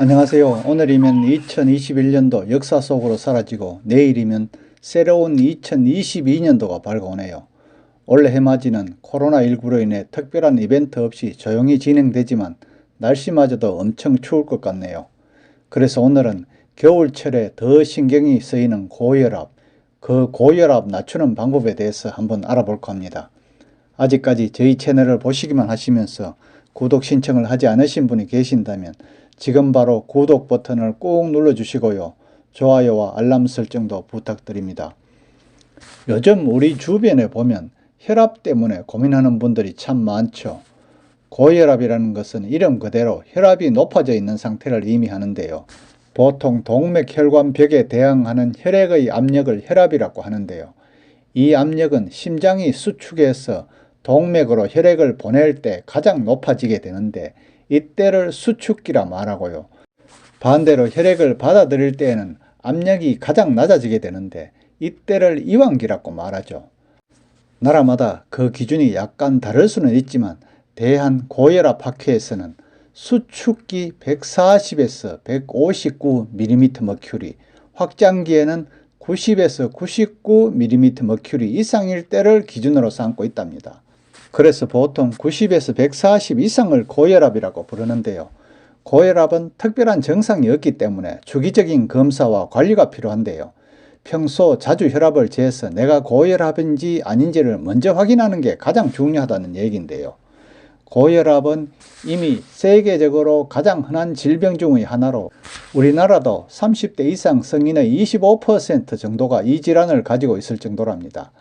안녕하세요. 오늘이면 2021년도 역사 속으로 사라지고 내일이면 새로운 2022년도가 밝아오네요. 올해 해맞이는 코로나19로 인해 특별한 이벤트 없이 조용히 진행되지만 날씨마저도 엄청 추울 것 같네요. 그래서 오늘은 겨울철에 더 신경이 쓰이는 고혈압, 그 고혈압 낮추는 방법에 대해서 한번 알아볼까 합니다. 아직까지 저희 채널을 보시기만 하시면서 구독 신청을 하지 않으신 분이 계신다면 지금 바로 구독 버튼을 꾹 눌러주시고요. 좋아요와 알람 설정도 부탁드립니다. 요즘 우리 주변에 보면 혈압 때문에 고민하는 분들이 참 많죠. 고혈압이라는 것은 이름 그대로 혈압이 높아져 있는 상태를 의미하는데요. 보통 동맥혈관벽에 대항하는 혈액의 압력을 혈압이라고 하는데요. 이 압력은 심장이 수축해서 동맥으로 혈액을 보낼 때 가장 높아지게 되는데 이때를 수축기라 말하고요. 반대로 혈액을 받아들일 때에는 압력이 가장 낮아지게 되는데 이때를 이완기라고 말하죠. 나라마다 그 기준이 약간 다를 수는 있지만 대한고혈압학회에서는 수축기 140에서 159mmmercury, 확장기에는 90에서 99mmmercury 이상일 때를 기준으로 삼고 있답니다. 그래서 보통 90에서 140 이상을 고혈압이라고 부르는데요. 고혈압은 특별한 증상이 없기 때문에 주기적인 검사와 관리가 필요한데요. 평소 자주 혈압을 재서 내가 고혈압인지 아닌지를 먼저 확인하는 게 가장 중요하다는 얘기인데요. 고혈압은 이미 세계적으로 가장 흔한 질병 중의 하나로 우리나라도 30대 이상 성인의 25% 정도가 이 질환을 가지고 있을 정도랍니다.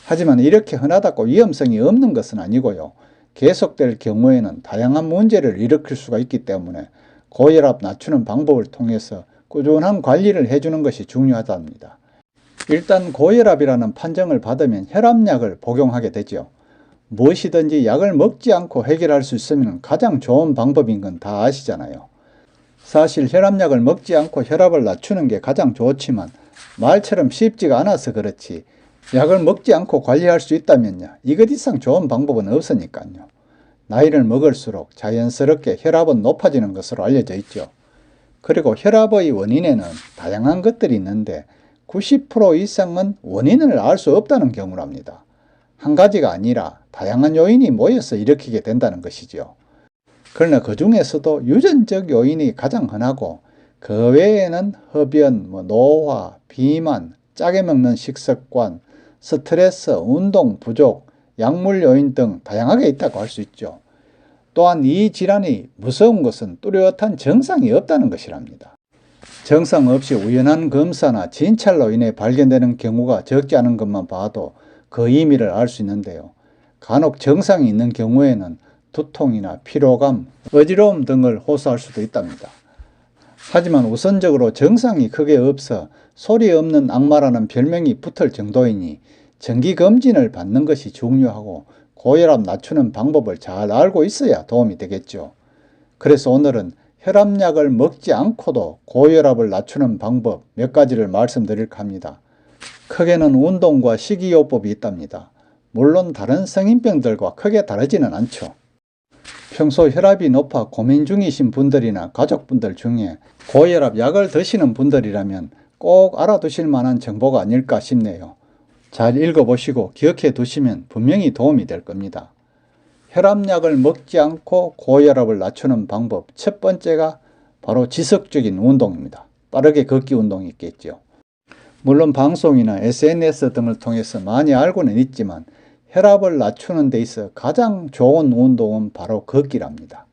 하지만 이렇게 흔하다고 위험성이 없는 것은 아니고요. 계속될 경우에는 다양한 문제를 일으킬 수가 있기 때문에 고혈압 낮추는 방법을 통해서 꾸준한 관리를 해주는 것이 중요하답니다. 일단 고혈압이라는 판정을 받으면 혈압약을 복용하게 되죠. 무엇이든지 약을 먹지 않고 해결할 수 있으면 가장 좋은 방법인 건 다 아시잖아요. 사실 혈압약을 먹지 않고 혈압을 낮추는 게 가장 좋지만 말처럼 쉽지가 않아서 그렇지 약을 먹지 않고 관리할 수 있다면요. 이것 이상 좋은 방법은 없으니까요. 나이를 먹을수록 자연스럽게 혈압은 높아지는 것으로 알려져 있죠. 그리고 혈압의 원인에는 다양한 것들이 있는데 90% 이상은 원인을 알 수 없다는 경우랍니다. 한 가지가 아니라 다양한 요인이 모여서 일으키게 된다는 것이죠. 그러나 그 중에서도 유전적 요인이 가장 흔하고 그 외에는 흡연, 노화, 비만, 짜게 먹는 식습관, 스트레스, 운동 부족, 약물 요인 등 다양하게 있다고 할 수 있죠. 또한 이 질환이 무서운 것은 뚜렷한 정상이 없다는 것이랍니다. 정상 없이 우연한 검사나 진찰로 인해 발견되는 경우가 적지 않은 것만 봐도 그 의미를 알 수 있는데요. 간혹 정상이 있는 경우에는 두통이나 피로감, 어지러움 등을 호소할 수도 있답니다. 하지만 우선적으로 정상이 크게 없어 소리 없는 악마라는 별명이 붙을 정도이니 정기검진을 받는 것이 중요하고 고혈압 낮추는 방법을 잘 알고 있어야 도움이 되겠죠. 그래서 오늘은 혈압약을 먹지 않고도 고혈압을 낮추는 방법 몇 가지를 말씀드릴까 합니다. 크게는 운동과 식이요법이 있답니다. 물론 다른 성인병들과 크게 다르지는 않죠. 평소 혈압이 높아 고민 중이신 분들이나 가족분들 중에 고혈압 약을 드시는 분들이라면 꼭 알아두실 만한 정보가 아닐까 싶네요. 잘 읽어보시고 기억해 두시면 분명히 도움이 될 겁니다. 혈압약을 먹지 않고 고혈압을 낮추는 방법 첫 번째가 바로 지속적인 운동입니다. 빠르게 걷기 운동이 있겠죠. 물론 방송이나 SNS 등을 통해서 많이 알고는 있지만 혈압을 낮추는 데 있어 가장 좋은 운동은 바로 걷기랍니다.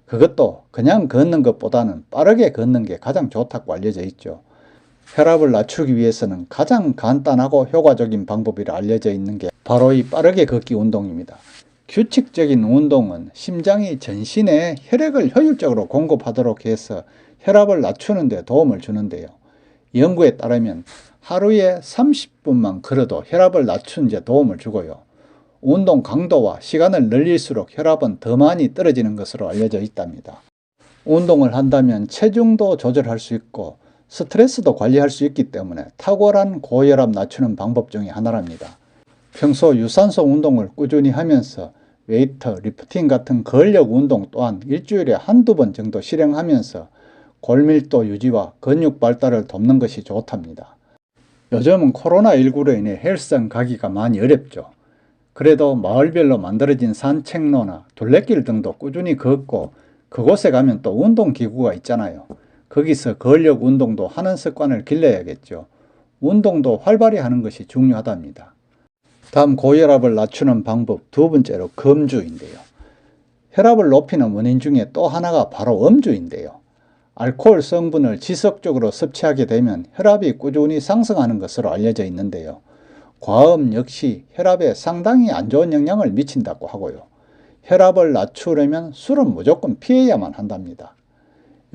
그것도 그냥 걷는 것보다는 빠르게 걷는 게 가장 좋다고 알려져 있죠. 혈압을 낮추기 위해서는 가장 간단하고 효과적인 방법이라 알려져 있는 게 바로 이 빠르게 걷기 운동입니다. 규칙적인 운동은 심장이 전신에 혈액을 효율적으로 공급하도록 해서 혈압을 낮추는 데 도움을 주는데요. 연구에 따르면 하루에 30분만 걸어도 혈압을 낮추는 데 도움을 주고요. 운동 강도와 시간을 늘릴수록 혈압은 더 많이 떨어지는 것으로 알려져 있답니다. 운동을 한다면 체중도 조절할 수 있고 스트레스도 관리할 수 있기 때문에 탁월한 고혈압 낮추는 방법 중에 하나랍니다. 평소 유산소 운동을 꾸준히 하면서 웨이트, 리프팅 같은 근력 운동 또한 일주일에 한두 번 정도 실행하면서 골밀도 유지와 근육 발달을 돕는 것이 좋답니다. 요즘은 코로나19로 인해 헬스장 가기가 많이 어렵죠. 그래도 마을별로 만들어진 산책로나 둘레길 등도 꾸준히 걷고 그곳에 가면 또 운동기구가 있잖아요. 거기서 근력 운동도 하는 습관을 길러야겠죠. 운동도 활발히 하는 것이 중요하답니다. 다음 고혈압을 낮추는 방법 두 번째로 금주인데요. 혈압을 높이는 원인 중에 또 하나가 바로 음주인데요. 알코올 성분을 지속적으로 섭취하게 되면 혈압이 꾸준히 상승하는 것으로 알려져 있는데요. 과음 역시 혈압에 상당히 안 좋은 영향을 미친다고 하고요. 혈압을 낮추려면 술은 무조건 피해야만 한답니다.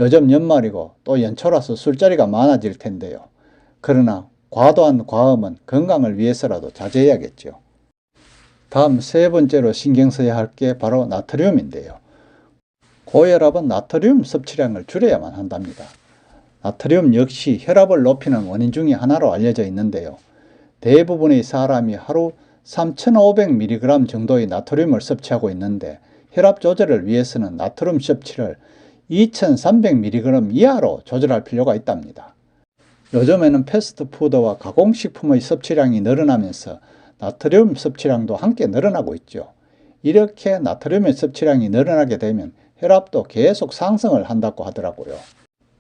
요즘 연말이고 또 연초라서 술자리가 많아질 텐데요. 그러나 과도한 과음은 건강을 위해서라도 자제해야겠죠. 다음 세 번째로 신경 써야 할 게 바로 나트륨인데요. 고혈압은 나트륨 섭취량을 줄여야만 한답니다. 나트륨 역시 혈압을 높이는 원인 중에 하나로 알려져 있는데요. 대부분의 사람이 하루 3,500mg 정도의 나트륨을 섭취하고 있는데 혈압 조절을 위해서는 나트륨 섭취를 2,300mg 이하로 조절할 필요가 있답니다. 요즘에는 패스트푸드와 가공식품의 섭취량이 늘어나면서 나트륨 섭취량도 함께 늘어나고 있죠. 이렇게 나트륨의 섭취량이 늘어나게 되면 혈압도 계속 상승을 한다고 하더라고요.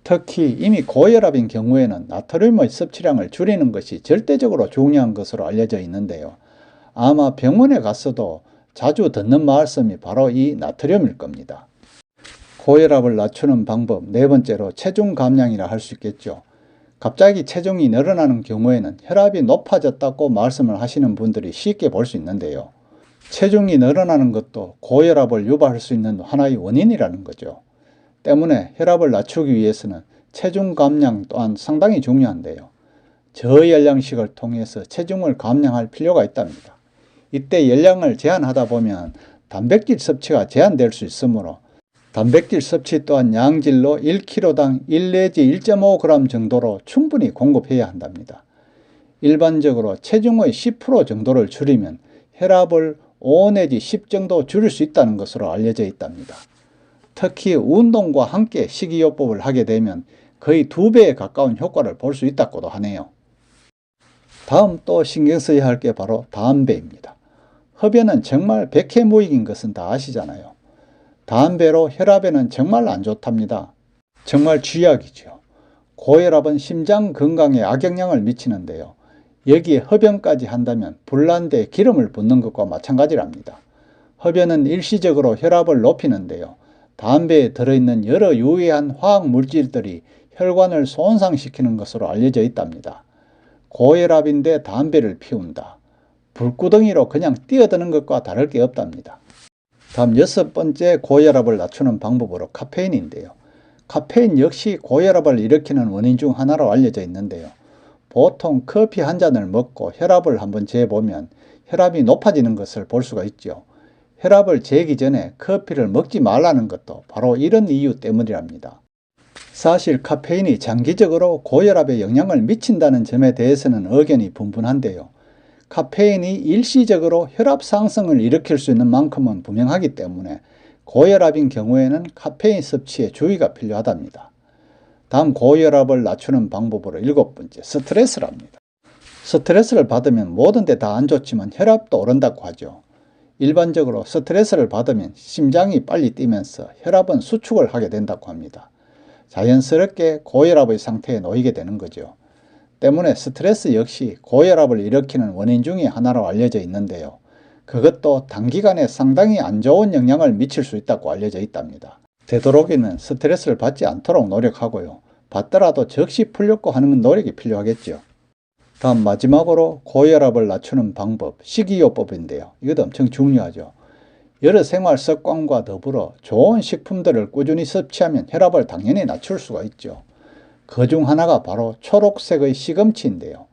특히 이미 고혈압인 경우에는 나트륨의 섭취량을 줄이는 것이 절대적으로 중요한 것으로 알려져 있는데요. 아마 병원에 갔어도 자주 듣는 말씀이 바로 이 나트륨일 겁니다. 고혈압을 낮추는 방법 네 번째로 체중 감량이라 할 수 있겠죠. 갑자기 체중이 늘어나는 경우에는 혈압이 높아졌다고 말씀을 하시는 분들이 쉽게 볼 수 있는데요. 체중이 늘어나는 것도 고혈압을 유발할 수 있는 하나의 원인이라는 거죠. 때문에 혈압을 낮추기 위해서는 체중 감량 또한 상당히 중요한데요. 저열량식을 통해서 체중을 감량할 필요가 있답니다. 이때 열량을 제한하다 보면 단백질 섭취가 제한될 수 있으므로 단백질 섭취 또한 양질로 1kg당 1 내지 1.5g 정도로 충분히 공급해야 한답니다. 일반적으로 체중의 10% 정도를 줄이면 혈압을 5 내지 10 정도 줄일 수 있다는 것으로 알려져 있답니다. 특히 운동과 함께 식이요법을 하게 되면 거의 2배에 가까운 효과를 볼 수 있다고도 하네요. 다음 또 신경 써야 할 게 바로 담배입니다. 흡연은 정말 백해무익인 것은 다 아시잖아요. 담배로 혈압에는 정말 안 좋답니다. 정말 쥐약이죠. 고혈압은 심장 건강에 악영향을 미치는데요. 여기에 흡연까지 한다면 불난데 기름을 붓는 것과 마찬가지랍니다. 흡연은 일시적으로 혈압을 높이는데요. 담배에 들어있는 여러 유해한 화학 물질들이 혈관을 손상시키는 것으로 알려져 있답니다. 고혈압인데 담배를 피운다. 불구덩이로 그냥 뛰어드는 것과 다를 게 없답니다. 다음 여섯 번째 고혈압을 낮추는 방법으로 카페인인데요. 카페인 역시 고혈압을 일으키는 원인 중 하나로 알려져 있는데요. 보통 커피 한 잔을 먹고 혈압을 한번 재보면 혈압이 높아지는 것을 볼 수가 있죠. 혈압을 재기 전에 커피를 먹지 말라는 것도 바로 이런 이유 때문이랍니다. 사실 카페인이 장기적으로 고혈압에 영향을 미친다는 점에 대해서는 의견이 분분한데요. 카페인이 일시적으로 혈압 상승을 일으킬 수 있는 만큼은 분명하기 때문에 고혈압인 경우에는 카페인 섭취에 주의가 필요하답니다. 다음 고혈압을 낮추는 방법으로 일곱 번째, 스트레스랍니다. 스트레스를 받으면 모든 데 다 안 좋지만 혈압도 오른다고 하죠. 일반적으로 스트레스를 받으면 심장이 빨리 뛰면서 혈압은 수축을 하게 된다고 합니다. 자연스럽게 고혈압의 상태에 놓이게 되는 거죠. 때문에 스트레스 역시 고혈압을 일으키는 원인 중에 하나로 알려져 있는데요. 그것도 단기간에 상당히 안 좋은 영향을 미칠 수 있다고 알려져 있답니다. 되도록이면 스트레스를 받지 않도록 노력하고요. 받더라도 즉시 풀려고 하는 노력이 필요하겠죠. 다음 마지막으로 고혈압을 낮추는 방법, 식이요법인데요. 이것도 엄청 중요하죠. 여러 생활 습관과 더불어 좋은 식품들을 꾸준히 섭취하면 혈압을 당연히 낮출 수가 있죠. 그 중 하나가 바로 초록색의 시금치인데요.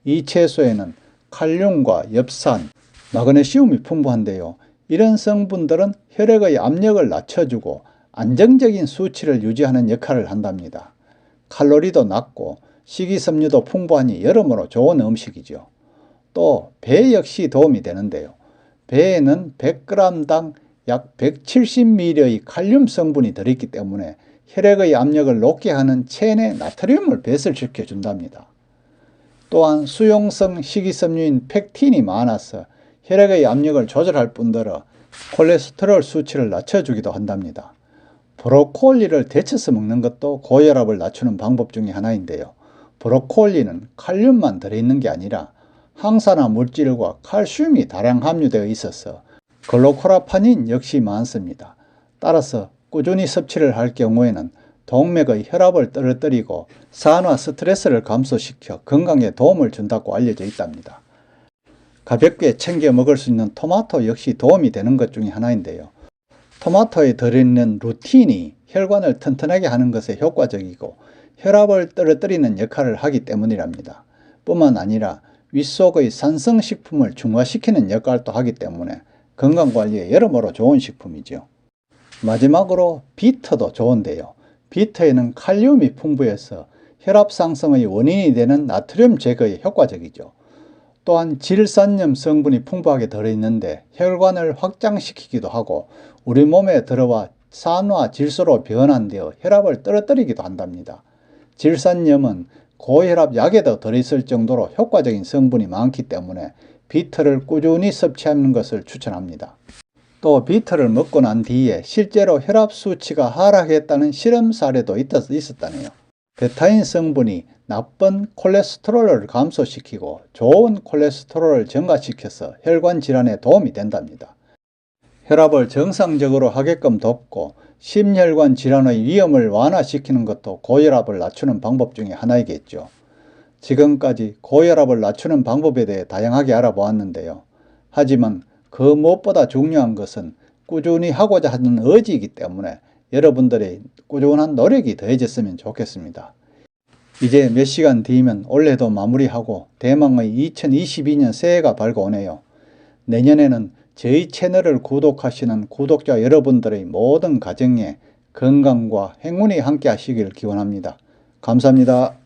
이 채소에는 칼륨과 엽산, 마그네슘이 풍부한데요. 이런 성분들은 혈액의 압력을 낮춰주고 안정적인 수치를 유지하는 역할을 한답니다. 칼로리도 낮고 식이섬유도 풍부하니 여러모로 좋은 음식이죠. 또 배 역시 도움이 되는데요. 배에는 100g당 약 170ml의 칼륨 성분이 들어있기 때문에 혈액의 압력을 높게 하는 체내 나트륨을 배설시켜 준답니다. 또한 수용성 식이섬유인 팩틴이 많아서 혈액의 압력을 조절할 뿐더러 콜레스테롤 수치를 낮춰주기도 한답니다. 브로콜리를 데쳐서 먹는 것도 고혈압을 낮추는 방법 중에 하나인데요. 브로콜리는 칼륨만 들어있는 게 아니라 항산화 물질과 칼슘이 다량 함유되어 있어서 글루코라파닌 역시 많습니다. 따라서 꾸준히 섭취를 할 경우에는 동맥의 혈압을 떨어뜨리고 산화 스트레스를 감소시켜 건강에 도움을 준다고 알려져 있답니다. 가볍게 챙겨 먹을 수 있는 토마토 역시 도움이 되는 것 중에 하나인데요. 토마토에 들어있는 루틴이 혈관을 튼튼하게 하는 것에 효과적이고 혈압을 떨어뜨리는 역할을 하기 때문이랍니다. 뿐만 아니라 윗속의 산성식품을 중화시키는 역할도 하기 때문에 건강관리에 여러모로 좋은 식품이죠. 마지막으로 비트도 좋은데요. 비트에는 칼륨이 풍부해서 혈압 상승의 원인이 되는 나트륨 제거에 효과적이죠. 또한 질산염 성분이 풍부하게 들어있는데 혈관을 확장시키기도 하고 우리 몸에 들어와 산화 질소로 변환되어 혈압을 떨어뜨리기도 한답니다. 질산염은 고혈압 약에도 들어있을 정도로 효과적인 성분이 많기 때문에 비트를 꾸준히 섭취하는 것을 추천합니다. 또 비트를 먹고 난 뒤에 실제로 혈압 수치가 하락했다는 실험 사례도 있었다네요. 베타인 성분이 나쁜 콜레스테롤을 감소시키고 좋은 콜레스테롤을 증가시켜서 혈관 질환에 도움이 된답니다. 혈압을 정상적으로 하게끔 돕고 심혈관 질환의 위험을 완화시키는 것도 고혈압을 낮추는 방법 중에 하나이겠죠. 지금까지 고혈압을 낮추는 방법에 대해 다양하게 알아보았는데요. 하지만 그 무엇보다 중요한 것은 꾸준히 하고자 하는 의지이기 때문에 여러분들의 꾸준한 노력이 더해졌으면 좋겠습니다. 이제 몇 시간 뒤면 올해도 마무리하고 대망의 2022년 새해가 밝아오네요. 내년에는 저희 채널을 구독하시는 구독자 여러분들의 모든 가정에 건강과 행운이 함께 하시길 기원합니다. 감사합니다.